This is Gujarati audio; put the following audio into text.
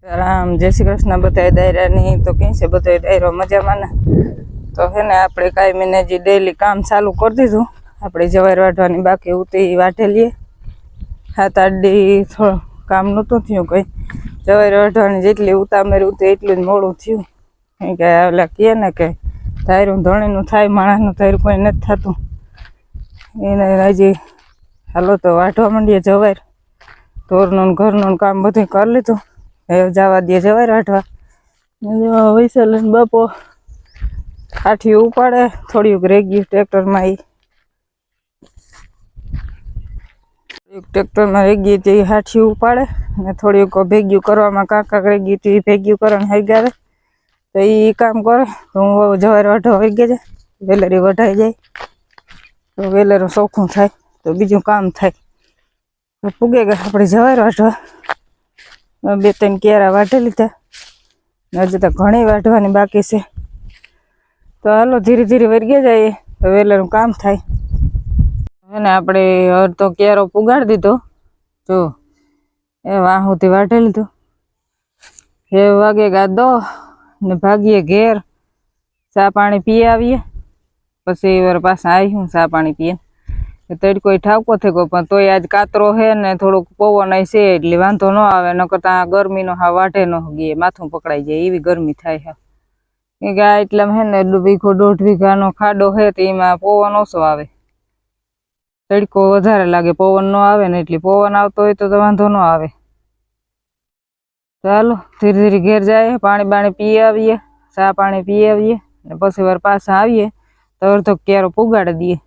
राम जय श्री कृष्ण बताए दायरा नहीं तो कहीं से बताए दायरो मजा माने तो है ने આપણે કાયમીને જે ડેલી કામ ચાલુ કરી દીધું આપણે જવાર વાટવાની બાકી ઉતી વાટે લીએ 7-8 દી થોડું કામ નહોતું થયું કઈ જવાર વાટવાની જેટલી ઉતામેર ઉતી એટલું જ મોડું થયું કે ઓલા કહે ને કે ધાયરું ધણીનું થાય માણસનું ધાયરું કોઈ નથી થતું એને હજી હાલો તો વાટવા માંડીએ જવાર ઢોરનું ઘરનું કામ બધું કરી લીધું જવા દે જવાય વાટવા વૈસલ બાપો કાઠી ઉપાડે થોડીક રેગી ટ્રેક્ટરમાં ટ્રેક્ટરમાં રેગી તે હાથી ઉપાડે ને થોડીક ભેગ્યું કરવામાં કાંક રેગી તે ભેગ્યું કરવાનું હઈ ગયા તો એ કામ કરે તો હું જવાર વાટવા વહી ગયા જાય વેલેરી વઢાઈ જાય તો વેલેરું ચોખ્ખું થાય તો બીજું કામ થાય પૂગે ગયા આપણે જવાર વાટવા 2-3 કેરા વાટી લીધા હજી તો ઘણી વાટવાની બાકી છે તો હાલો ધીરે ધીરે વરગી જાય તો વેલેરું કામ થાય એને આપણે અડધો કેરો પુગાડી દીધો જો એ વાહુથી વાટી લીધું એ વાગે ગાદો ને ભાગીએ ઘેર ચા પાણી પી આવીએ પછી વાર પાછા આવ્યું ચા પાણી પીએ તડકો ઠાવકો થઈ ગયો પણ તોય આજ કાતરો છે ને થોડુંક પવન છે એટલે વાંધો ન આવે નકર ત્યાં ગરમીનો હા વાઢે ન ગયે માથું પકડાઈ જાય એવી ગરમી થાય છે કે આ એટલા હે ને 1.5 વીઘાનો ખાડો છે તો એમાં પવન ઓછો આવે તડકો વધારે લાગે પવન ન આવે ને એટલે પવન આવતો હોય તો વાંધો ન આવે ચાલો ધીરે ધીરે ઘેર જાય પાણી બાણી પી આવીએ ચા પાણી પી આવીએ ને પછી વાર પાછા આવીએ તો અડધો કેરો પુગાડી દઈએ